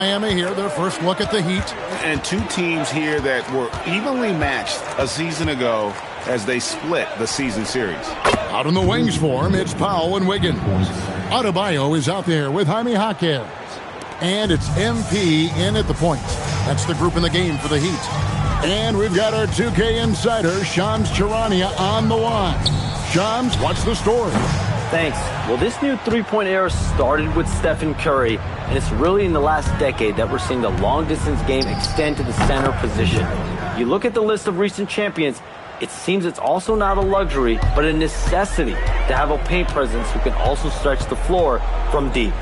Miami here, their first look at the Heat. And two teams here that were evenly matched a season ago as they split the season series. Out in the wings for him, it's Powell and Wiggins. Adebayo is out there with MyCareer. And it's MP in at the point. That's the group in the game for the Heat. And we've got our 2K insider, Shams Charania, on the line. Shams, what's the story? Thanks. Well, this new three-point era started with Stephen Curry, and it's really in the last decade that we're seeing the long-distance game extend to the center position. You look at the list of recent champions, it seems it's also not a luxury, but a necessity to have a paint presence who can also stretch the floor from deep.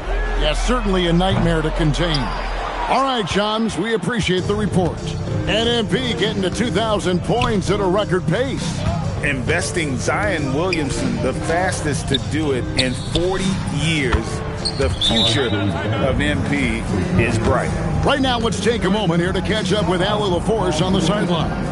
Yeah, certainly a nightmare to contain. All right, Shams, we appreciate the report. NMP getting to 2,000 points at a record pace. Investing Zion Williamson, the fastest to do it in 40 years. The future of MP is bright. Right now, let's take a moment here to catch up with Allie LaForce on the sidelines.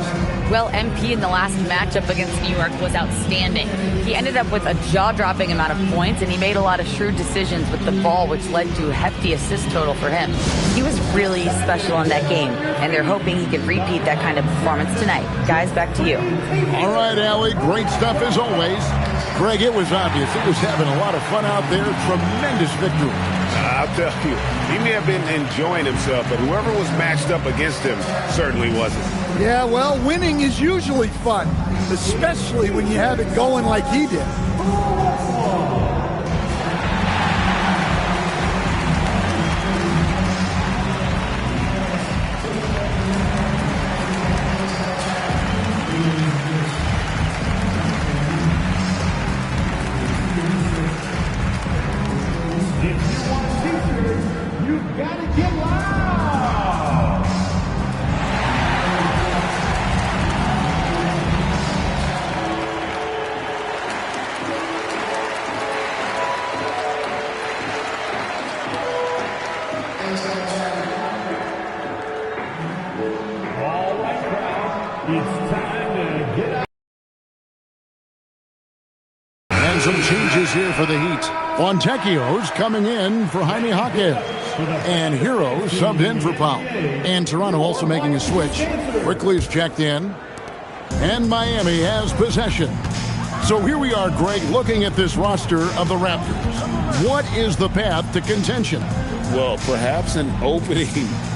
Well, MP in the last matchup against New York was outstanding. He ended up with a jaw-dropping amount of points, and he made a lot of shrewd decisions with the ball, which led to a hefty assist total for him. He was really special in that game, and they're hoping he can repeat that kind of performance tonight. Guys, back to you. All right, Allie, great stuff as always. Greg, it was obvious. It was having a lot of fun out there. Tremendous victory. I'll tell you, he may have been enjoying himself, but whoever was matched up against him certainly wasn't. Yeah, well, winning is usually fun, especially when you have it going like he did. And some changes here for the Heat. Fontecchio's coming in for Jaime Jaquez. And Hero subbed in for Powell. And Toronto also making a switch. Quickly's checked in. And Miami has possession. So here we are, Greg, looking at this roster of the Raptors. What is the path to contention? Well, perhaps an opening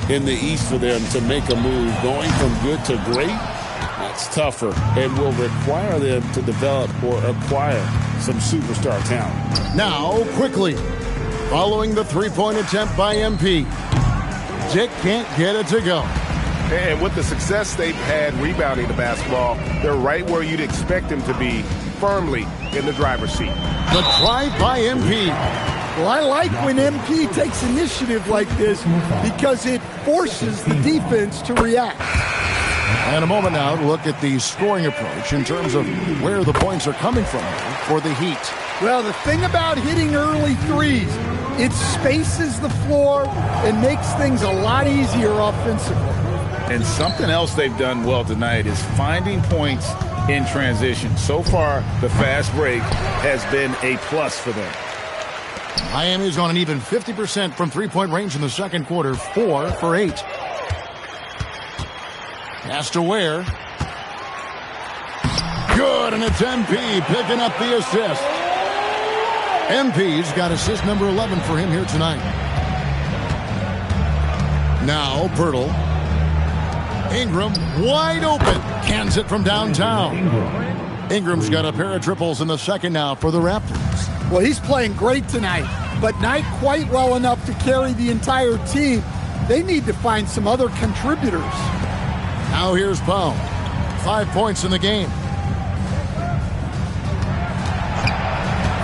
in the East for them to make a move. Going from good to great, that's tougher and will require them to develop or acquire some superstar talent. Now, quickly, following the three-point attempt by MP. Dick can't get it to go. And with the success they've had rebounding the basketball, they're right where you'd expect them to be, firmly in the driver's seat. The drive by MP. Well, I like when MP takes initiative like this because it forces the defense to react. And a moment now to look at the scoring approach in terms of where the points are coming from for the Heat. Well, the thing about hitting early threes, it spaces the floor and makes things a lot easier offensively. And something else they've done well tonight is finding points in transition. So far, the fast break has been a plus for them. Miami's on an even 50% from three-point range in the second quarter, 4 for 8. Pass to Ware. Good, and it's MP picking up the assist. MP's got assist number 11 for him here tonight. Now, Pirtle. Ingram wide open. Cans it from downtown. Ingram's got a pair of triples in the second now for the Raptors. Well, he's playing great tonight, but not quite well enough to carry the entire team. They need to find some other contributors. Now here's Powell. 5 points in the game.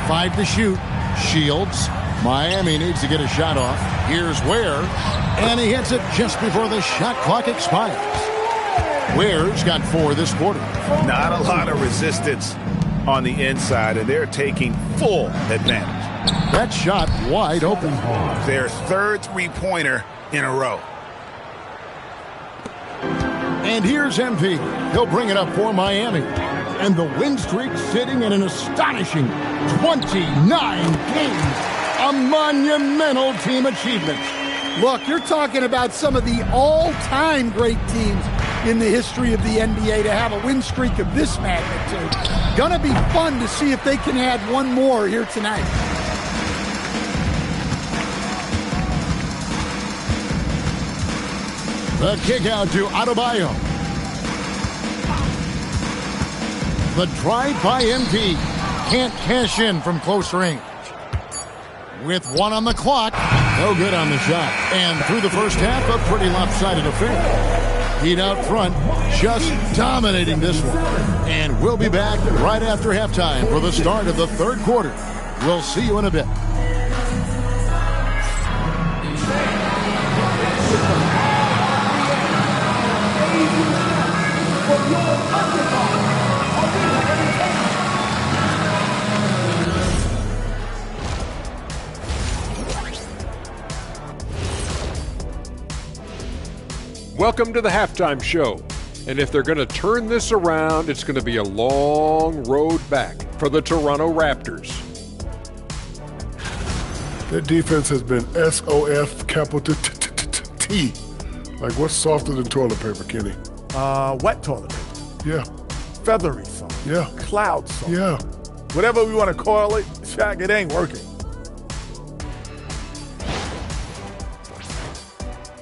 5 to shoot. Shields. Miami needs to get a shot off. Here's Ware. And he hits it just before the shot clock expires. Ware's got 4 this quarter. Not a lot of resistance on the inside, and they're taking full advantage. That shot wide open. Their third three-pointer in a row. And here's MP. He'll bring it up for Miami. And the win streak sitting at an astonishing 29 games. A monumental team achievement. Look, you're talking about some of the all-time great teams in the history of the NBA to have a win streak of this magnitude. Gonna be fun to see if they can add one more here tonight. The kick out to Adebayo. The drive by MP. Can't cash in from close range. With 1 on the clock, no good on the shot. And through the first half, a pretty lopsided affair. Heat out front, just dominating this one. And we'll be back right after halftime for the start of the third quarter. We'll see you in a bit. Welcome to the halftime show. And if they're going to turn this around, it's going to be a long road back for the Toronto Raptors. Their defense has been SOF capital T. Like, what's softer than toilet paper, Kenny? Wet toilet paper. Yeah. Feathery soft. Yeah. Cloud soft. Yeah. Whatever we want to call it, Shaq, it ain't working.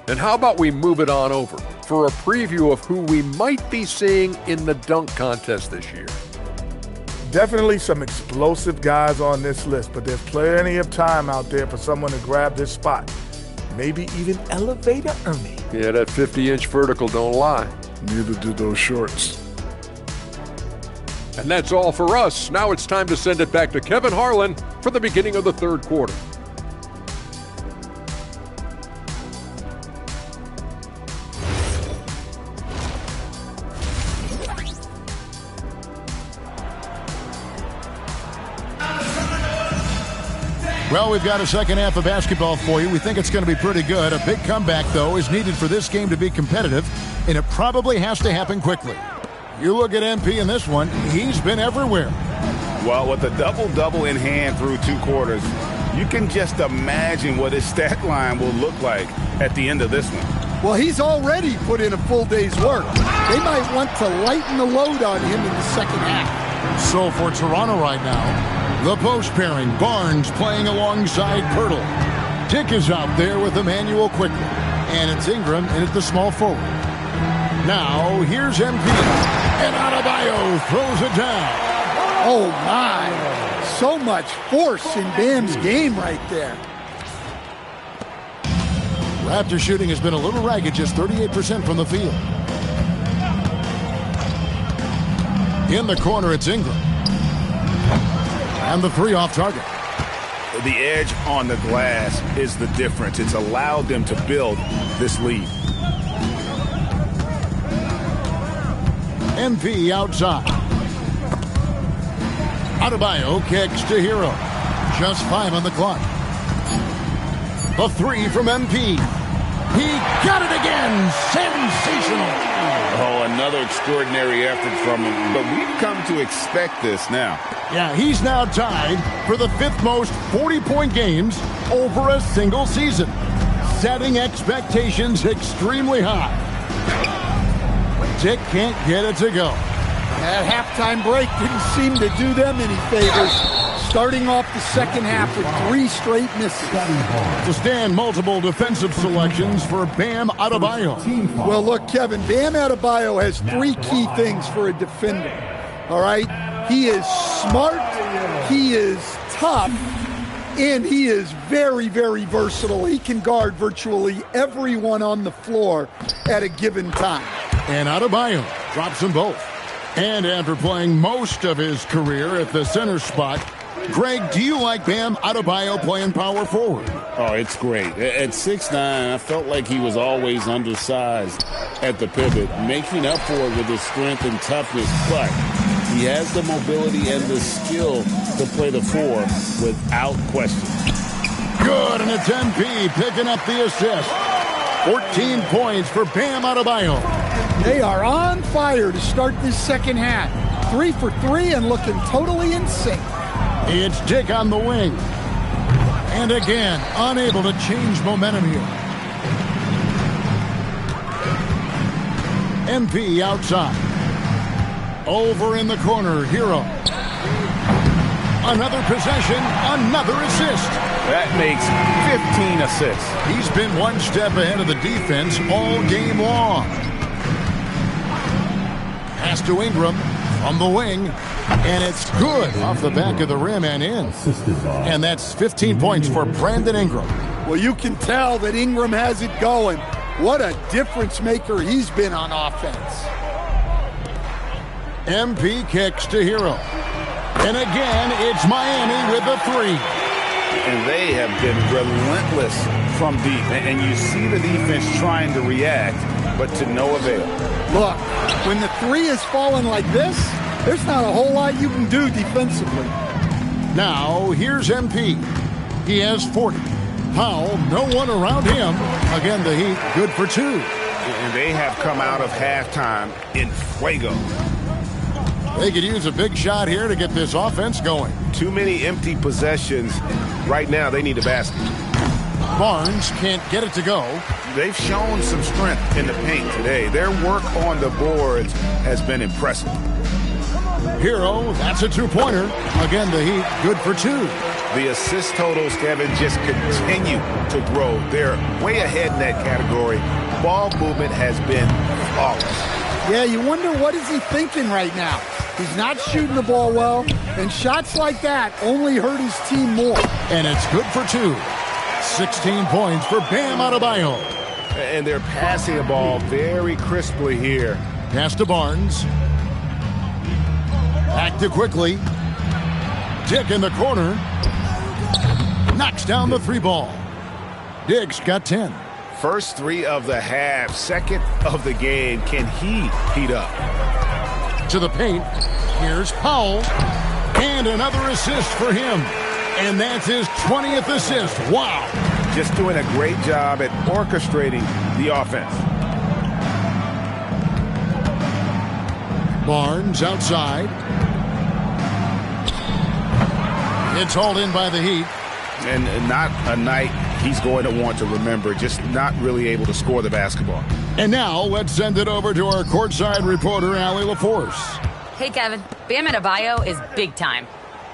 And how about we move it on over for a preview of who we might be seeing in the dunk contest this year. Definitely some explosive guys on this list, but there's plenty of time out there for someone to grab this spot. Maybe even Elevator Ernie. Yeah, that 50-inch vertical don't lie. Neither did those shorts. And that's all for us. Now it's time to send it back to Kevin Harlan for the beginning of the third quarter. Well, we've got a second half of basketball for you. We think it's going to be pretty good. A big comeback, though, is needed for this game to be competitive, and it probably has to happen quickly. You look at MP in this one, he's been everywhere. Well, with a double-double in hand through 2 quarters, you can just imagine what his stat line will look like at the end of this one. Well, he's already put in a full day's work. They might want to lighten the load on him in the second half. So for Toronto right now, the post pairing, Barnes playing alongside Pirtle. Dick is out there with Emmanuel quickly, and it's Ingram in at the small forward. Now, here's MP, and Adebayo throws it down. Oh, my. So much force in Bam's game right there. Raptor shooting has been a little ragged, just 38% from the field. In the corner, it's Ingram. And the 3 off target. The edge on the glass is the difference. It's allowed them to build this lead. MP outside. Adebayo kicks to Hero. Just 5 on the clock. The 3 from MP. He got it again. Sensational. Oh, another extraordinary effort from him. But we've come to expect this now. Yeah, he's now tied for the 5th most 40-point games over a single season, setting expectations extremely high. Dick can't get it to go. That halftime break didn't seem to do them any favors. Starting off the second half with 3 straight misses. To stand multiple defensive selections for Bam Adebayo. Well, look, Kevin, Bam Adebayo has 3 key things for a defender. All right? He is smart, he is tough, and he is very, very versatile. He can guard virtually everyone on the floor at a given time. And Adebayo drops them both. And after playing most of his career at the center spot, Greg, do you like Bam Adebayo playing power forward? Oh, it's great. At 6'9", I felt like he was always undersized at the pivot, making up for it with his strength and toughness. But he has the mobility and the skill to play the 4 without question. Good, and it's MP picking up the assist. 14 points for Bam Adebayo. They are on fire to start this second half. 3 for 3 and looking totally in sync. It's Dick on the wing. And again, unable to change momentum here. MP outside. Over in the corner, Hero. Another possession, another assist. That makes 15 assists. He's been one step ahead of the defense all game long. Pass to Ingram from the wing, and it's good off the back of the rim and in. And that's 15 points for Brandon Ingram. Well, you can tell that Ingram has it going. What a difference maker he's been on offense. MP kicks to Hero. And again, it's Miami with the three. And they have been relentless from deep. And you see the defense trying to react, but to no avail. Look, when the three is falling like this, there's not a whole lot you can do defensively. Now, here's MP. He has 40. Powell, no one around him. Again, the Heat, good for two. And they have come out of halftime in fuego. They could use a big shot here to get this offense going. Too many empty possessions. Right now, they need a basket. Barnes can't get it to go. They've shown some strength in the paint today. Their work on the boards has been impressive. Hero, that's a two-pointer. Again, the Heat, good for two. The assist totals, Kevin, just continue to grow. They're way ahead in that category. Ball movement has been flawless. Yeah, you wonder what is he thinking right now. He's not shooting the ball well, and shots like that only hurt his team more. And it's good for two. 16 points for Bam Adebayo. And they're passing the ball very crisply here. Pass to Barnes. Back to Quickly. Dick in the corner. Knocks down the three ball. Dick's got 10. First three of the half, second of the game. Can he heat up? To the paint. Here's Powell. And another assist for him. And that's his 20th assist. Wow. Just doing a great job at orchestrating the offense. Barnes outside. It's hauled in by the Heat. And not a night he's going to want to remember, just not really able to score the basketball. And now let's send it over to our courtside reporter, Allie LaForce. Hey, Kevin. Bam Adebayo is big time.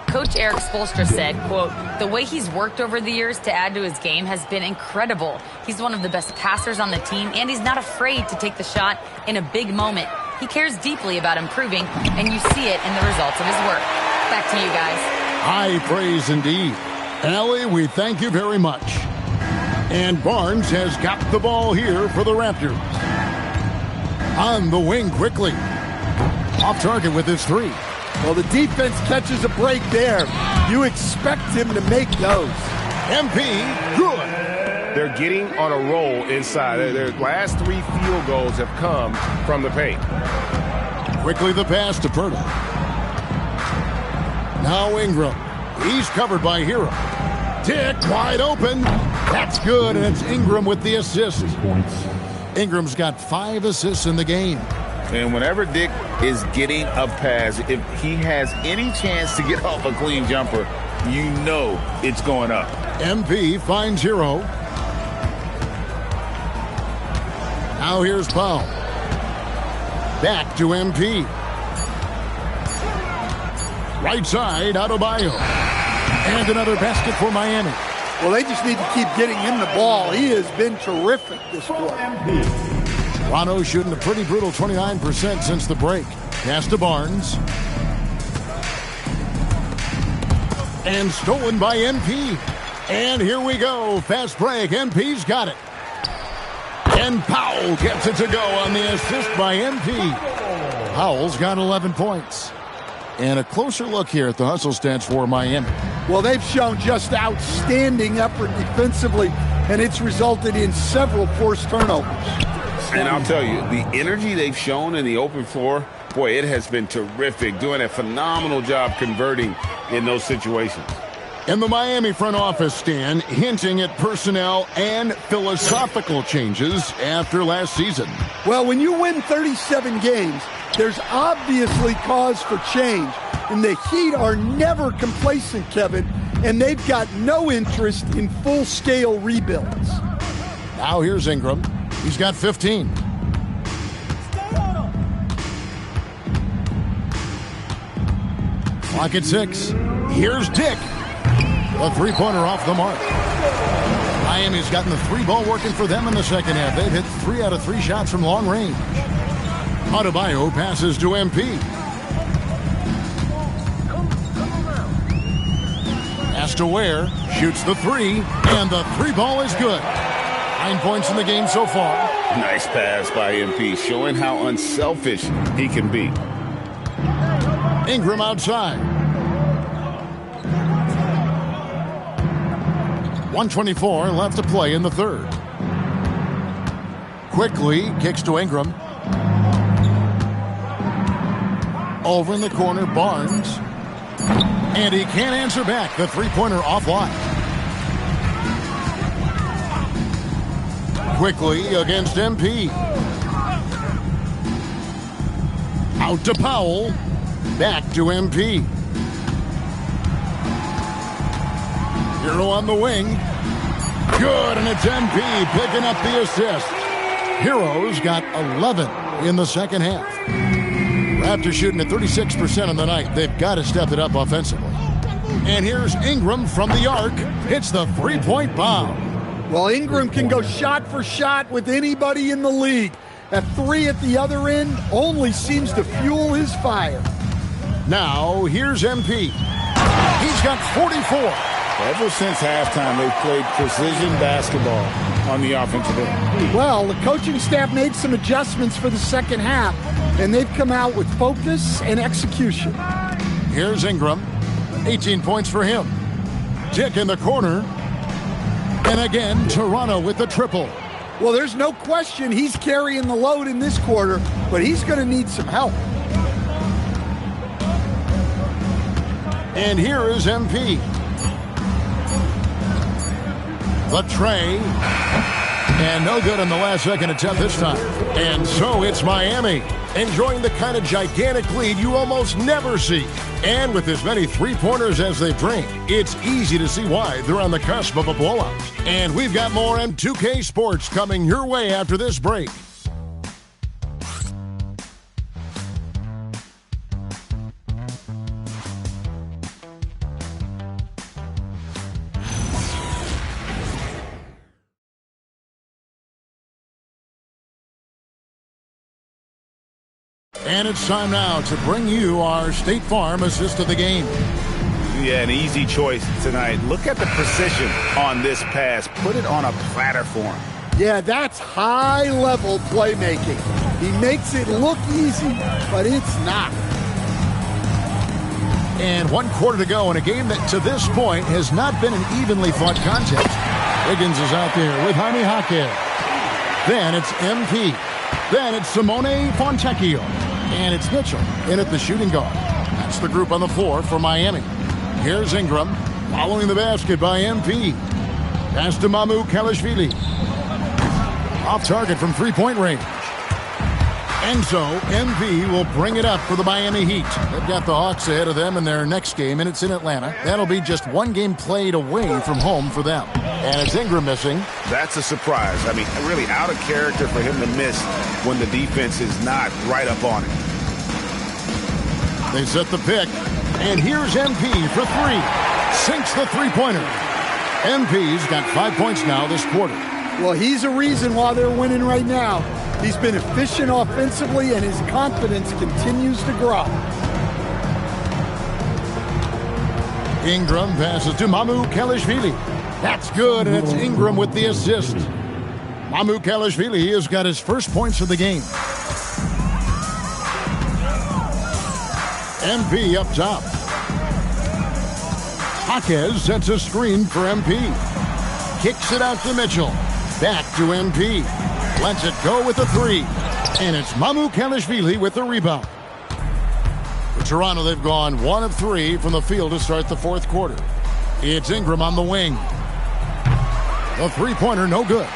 Coach Eric Spoelstra said, quote, the way he's worked over the years to add to his game has been incredible. He's one of the best passers on the team, and he's not afraid to take the shot in a big moment. He cares deeply about improving, and you see it in the results of his work. Back to you guys. High praise indeed. Allie, we thank you very much. And Barnes has got the ball here for the Raptors. On the wing quickly. Off target with his three. Well, the defense catches a break there. You expect him to make those. MP, good. They're getting on a roll inside. Their last three field goals have come from the paint. Quickly the pass to Purtle. Now Ingram. He's covered by Hero. Dick wide open. That's good, and it's Ingram with the assist. Ingram's got 5 assists in the game. And whenever Dick is getting a pass, if he has any chance to get off a clean jumper, you know it's going up. MP finds Hero. Now here's Powell. Back to MP. Right side, Adebayo. And another basket for Miami. Well, they just need to keep getting him the ball. He has been terrific this quarter. Toronto shooting a pretty brutal 29% since the break. Pass to Barnes. And stolen by MP. And here we go. Fast break. MP's got it. And Powell gets it to go on the assist by MP. Powell's got 11 points. And a closer look here at the hustle stats for Miami. Well, they've shown just outstanding effort defensively, and it's resulted in several forced turnovers. And I'll tell you, the energy they've shown in the open floor, boy, it has been terrific, doing a phenomenal job converting in those situations. And the Miami front office, Stan, hinting at personnel and philosophical changes after last season. Well, when you win 37 games, there's obviously cause for change. And the Heat are never complacent, Kevin, and they've got no interest in full-scale rebuilds. Now here's Ingram. He's got 15. Clock at 6. Here's Dick. The three-pointer off the mark. Miami's gotten the three ball working for them in the second half. They've hit 3 out of 3 shots from long range. Adebayo passes to MP. Pass to Ware. Shoots the 3. And the 3 ball is good. 9 points in the game so far. Nice pass by MP, showing how unselfish he can be. Ingram outside. 1:24 left to play in the third. Quickly kicks to Ingram. Over in the corner, Barnes. And he can't answer back. The three-pointer offline. Quickly against MP. Out to Powell. Back to MP. Hero on the wing. Good, and it's MP picking up the assist. Hero's got 11 in the second half. Raptors shooting at 36% on the night. They've got to step it up offensively. And here's Ingram from the arc. Hits the three-point bomb. Well, Ingram can go shot for shot with anybody in the league. That 3 at the other end only seems to fuel his fire. Now, here's MP. He's got 44. Ever since halftime, they've played precision basketball on the offensive end. Well, the coaching staff made some adjustments for the second half, and they've come out with focus and execution. Here's Ingram. 18 points for him. Dick in the corner. And again, Toronto with the triple. Well, there's no question he's carrying the load in this quarter, but he's going to need some help. And here is MP. The tray. And no good on the last second attempt this time. And so it's Miami, enjoying the kind of gigantic lead you almost never see. And with as many three-pointers as they bring, it's easy to see why they're on the cusp of a blowout. And we've got more M2K Sports coming your way after this break. And it's time now to bring you our State Farm assist of the game. Yeah, an easy choice tonight. Look at the precision on this pass. Put it on a platter for him. Yeah, that's high-level playmaking. He makes it look easy, but it's not. And 1 quarter to go in a game that to this point has not been an evenly fought contest. Wiggins is out there with Jaime Jaquez. Then it's MP. Then it's Simone Fontecchio. And it's Mitchell in at the shooting guard. That's the group on the floor for Miami. Here's Ingram following the basket by MP. Pass to Mamu Kalashvili. Off target from three-point range. And so MP will bring it up for the Miami Heat. They've got the Hawks ahead of them in their next game, and it's in Atlanta. That'll be just 1 game played away from home for them. And it's Ingram missing. That's a surprise. I mean, really out of character for him to miss when the defense is not right up on it. They set the pick. And here's MP for 3. Sinks the three-pointer. MP's got 5 points now this quarter. Well, he's a reason why they're winning right now. He's been efficient offensively, and his confidence continues to grow. Ingram passes to Mamu Kalashvili. That's good, and it's Ingram with the assist. Mamu Kalashvili has got his first points of the game. MP up top. Jaquez sets a screen for MP. Kicks it out to Mitchell. Back to MP. Lets it go with the 3. And it's Mamu Kalashvili with the rebound. For Toronto, they've gone 1 of 3 from the field to start the fourth quarter. It's Ingram on the wing. The three-pointer, no good.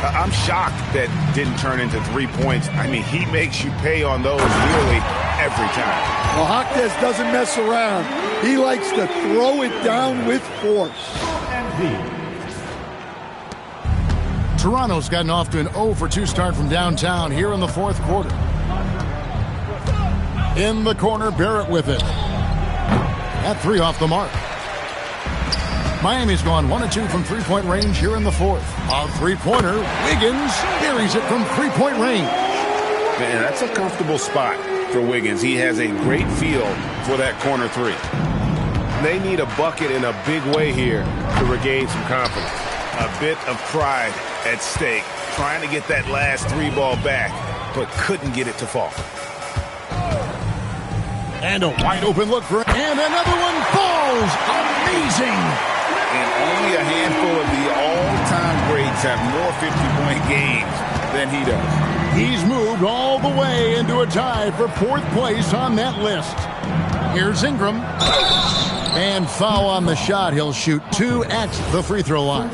I'm shocked that didn't turn into 3 points. I mean, he makes you pay on those nearly every time. Well, Jaquez doesn't mess around. He likes to throw it down with force. Toronto's gotten off to an 0 for 2 start from downtown here in the fourth quarter. In the corner, Barrett with it. At 3 off the mark. Miami's gone 1 of 2 from three-point range here in the fourth. A three-pointer. Wiggins buries it from three-point range. Man, that's a comfortable spot for Wiggins. He has a great feel for that corner three. They need a bucket in a big way here to regain some confidence. A bit of pride at stake, trying to get that last three ball back, but couldn't get it to fall. And a wide open look for, and another one falls. Amazing. And only a handful of the all-time greats have more 50-point games than he does. He's moved all the way into a tie for fourth place on that list. Here's Ingram. And foul on the shot. He'll shoot 2 at the free throw line.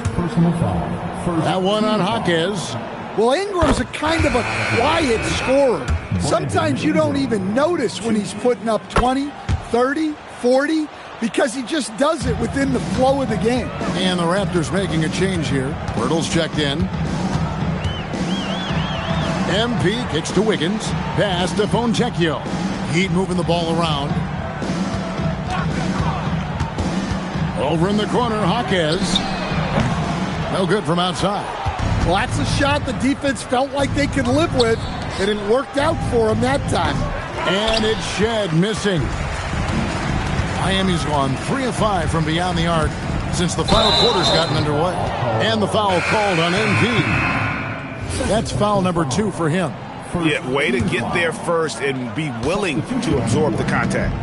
That one on Jaquez. Well, Ingram's a kind of a quiet scorer. Sometimes you don't even notice when he's putting up 20, 30, 40, because he just does it within the flow of the game. And the Raptors making a change here. Pirtle's checked in. MP kicks to Wiggins. Pass to Fontecchio. Heat moving the ball around. Over in the corner, Jaquez. No good from outside. Well, that's a shot the defense felt like they could live with, and it worked out for them that time. And it's Shed missing. Miami's gone 3 of 5 from beyond the arc since the final quarter's gotten underway. And the foul called on MP. That's foul number 2 for him. Yeah, way to get there first and be willing to absorb the contact.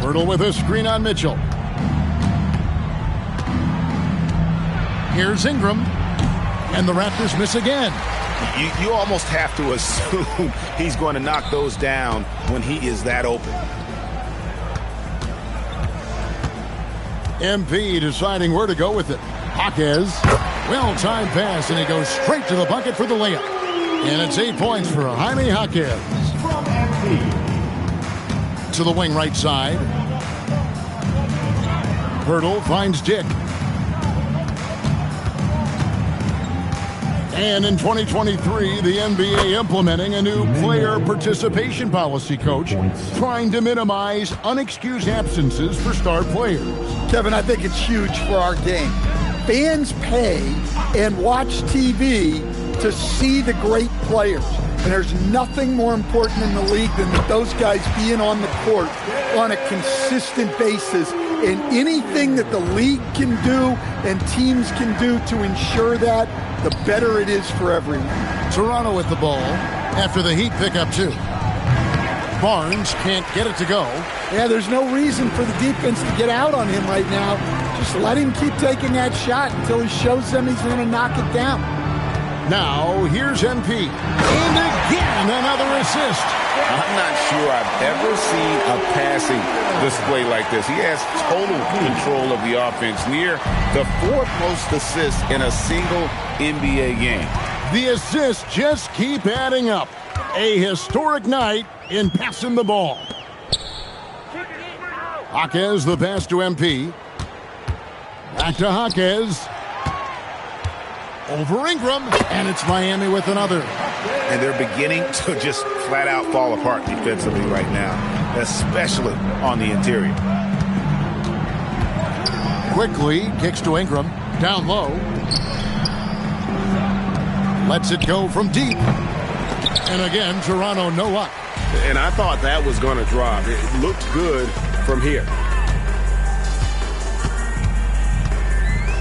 Pirtle with a screen on Mitchell. Here's Ingram. And the Raptors miss again. You almost have to assume he's going to knock those down when he is that open. MP deciding where to go with it. Jaquez. Well-timed pass, and he goes straight to the bucket for the layup. And it's 8 points for Jaime Jaquez. To the wing right side. Pirtle finds Dick. And in 2023, the NBA implementing a new player participation policy, coach, trying to minimize unexcused absences for star players. Kevin, I think it's huge for our game. Fans pay and watch TV to see the great players. And there's nothing more important in the league than that those guys being on the court on a consistent basis. And anything that the league can do and teams can do to ensure that, the better it is for everyone. Toronto with the ball after the Heat pick up 2. Barnes can't get it to go. Yeah, there's no reason for the defense to get out on him right now. Just let him keep taking that shot until he shows them he's going to knock it down. Now, here's MP. And again, another assist. I'm not sure I've ever seen a passing display like this. He has total control of the offense, near the 4th most assists in a single NBA game. The assists just keep adding up. A historic night in passing the ball. Jaquez, the pass to MP. Back to Jaquez. Over Ingram, and it's Miami with another. And they're beginning to just flat out fall apart defensively right now, especially on the interior. Quickly kicks to Ingram, down low. Lets it go from deep. And again, Toronto no luck. And I thought that was going to drop. It looked good from here.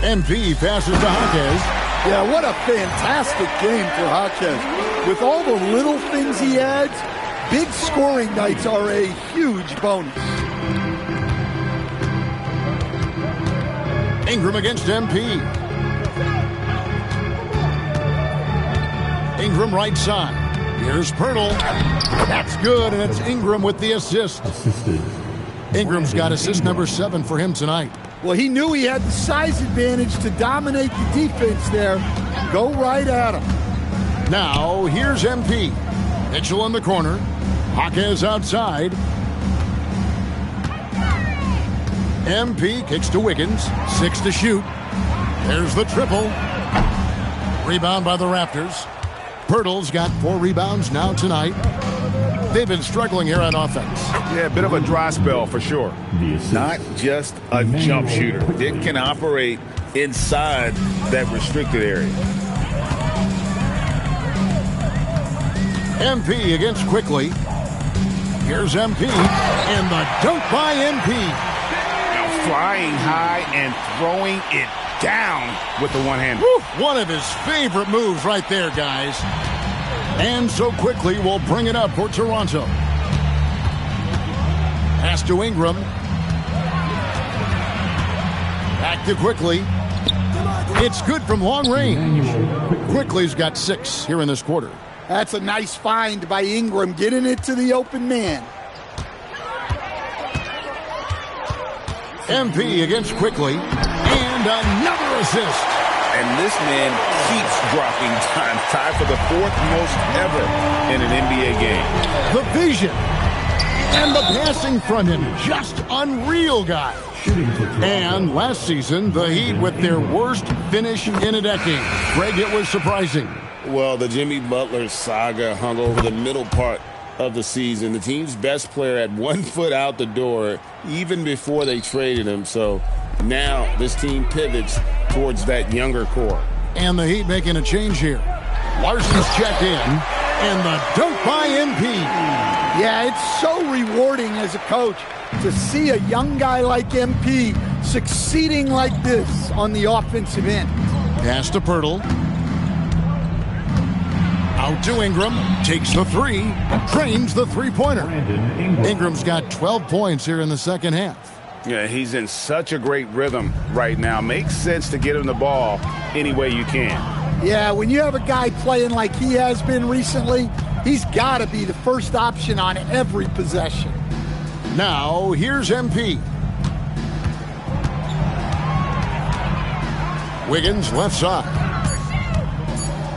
MP passes to Jaquez. Yeah, what a fantastic game for Jaquez. With all the little things he adds, big scoring nights are a huge bonus. Ingram against MP. Ingram right side. Here's Pirtle. That's good, and it's Ingram with the assist. Ingram's got assist number 7 for him tonight. Well, he knew he had the size advantage to dominate the defense there. Go right at him. Now, here's MP. Mitchell in the corner. Jaquez outside. MP kicks to Wiggins. 6 to shoot. There's the triple. Rebound by the Raptors. Pirtle's got 4 rebounds now tonight. They've been struggling here on offense. Yeah, a bit of a dry spell for sure. Not just a jump shooter. It can operate inside that restricted area. MP against Quickly. Here's MP, and the dunk by MP. Now flying high and throwing it down with the one-hand. One of his favorite moves right there, guys. And so Quickly will bring it up for Toronto. Pass to Ingram. Back to Quickly. It's good from long range. Quickly's got 6 here in this quarter. That's a nice find by Ingram, getting it to the open man. MP against Quickly, and another assist. And this man keeps dropping time. Tied for the 4th most ever in an NBA game. The vision and the passing from him, just unreal, guys. And last season, the Heat with their worst finish in a decade. Greg, it was surprising. Well, the Jimmy Butler saga hung over the middle part of the season. The team's best player had 1 foot out the door even before they traded him. So now this team pivots towards that younger core. And the Heat making a change here. Larson's checked in, and the dunk by MP. Yeah, it's so rewarding as a coach to see a young guy like MP succeeding like this on the offensive end. Pass to Pirtle. Out to Ingram, takes the 3, drains the three-pointer. Ingram's got 12 points here in the second half. Yeah, he's in such a great rhythm right now. Makes sense to get him the ball any way you can. Yeah, when you have a guy playing like he has been recently, he's got to be the first option on every possession. Now, here's MP. Wiggins left side.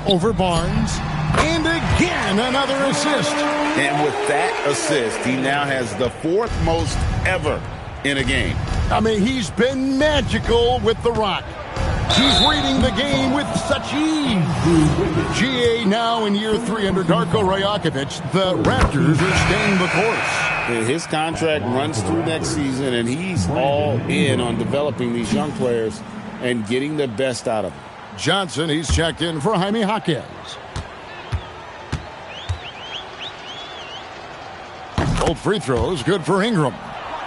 Over Barnes. And again, another assist. And with that assist, he now has the 4th most ever in a game. I mean, he's been magical with the rock. He's reading the game with such ease. GA now in year 3 under Darko Rajakovic. The Raptors are staying the course. His contract runs through next season, and he's all in on developing these young players and getting the best out of them. Johnson, he's checked in for Jaime Jaquez. Both free throws good for Ingram.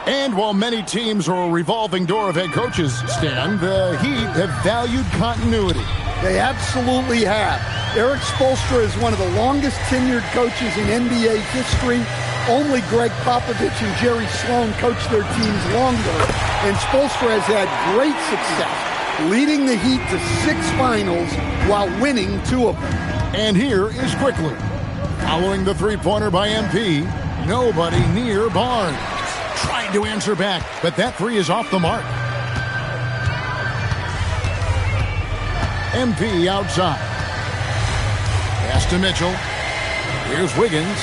And while many teams are a revolving door of head coaches, Stan, the Heat have valued continuity. They absolutely have. Eric Spoelstra is one of the longest tenured coaches in NBA history. Only Greg Popovich and Jerry Sloan coached their teams longer. And Spoelstra has had great success, leading the Heat to 6 finals while winning 2 of them. And here is Quickly. Following the three-pointer by MP, nobody near Barnes. Trying to answer back, but that 3 is off the mark. MP outside. Pass to Mitchell. Here's Wiggins.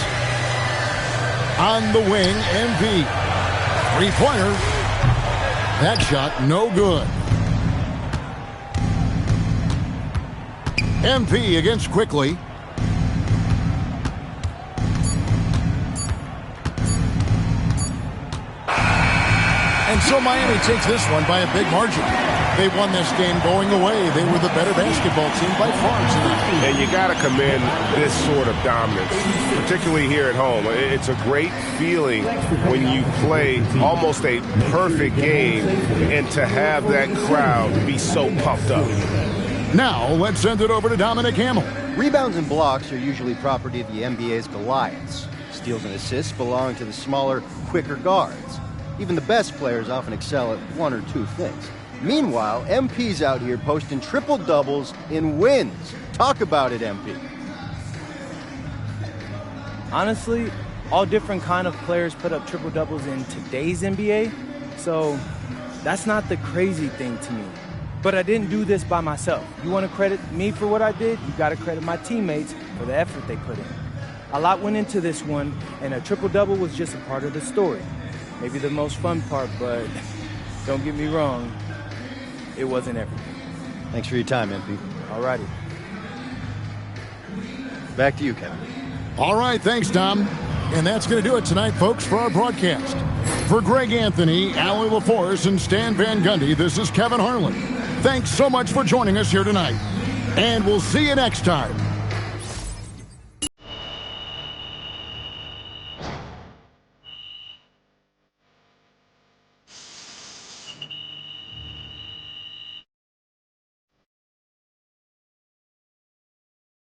On the wing, MP. Three-pointer. That shot no good. MP against Quickly. And so Miami takes this one by a big margin. They won this game going away. They were the better basketball team by far tonight. And you got to commend this sort of dominance, particularly here at home. It's a great feeling when you play almost a perfect game and to have that crowd be so pumped up. Now, let's send it over to Dominic Hamill. Rebounds and blocks are usually property of the NBA's Goliaths. Steals and assists belong to the smaller, quicker guards. Even the best players often excel at 1 or 2 things. Meanwhile, MP's out here posting triple-doubles in wins. Talk about it, MP. Honestly, all different kind of players put up triple-doubles in today's NBA, so that's not the crazy thing to me. But I didn't do this by myself. You want to credit me for what I did? You got to credit my teammates for the effort they put in. A lot went into this one, and a triple-double was just a part of the story. Maybe the most fun part, but don't get me wrong, it wasn't everything. Thanks for your time, MP. All righty. Back to you, Kevin. All right, thanks, Tom. And that's going to do it tonight, folks, for our broadcast. For Greg Anthony, Allie LaForce, and Stan Van Gundy, this is Kevin Harlan. Thanks so much for joining us here tonight. And we'll see you next time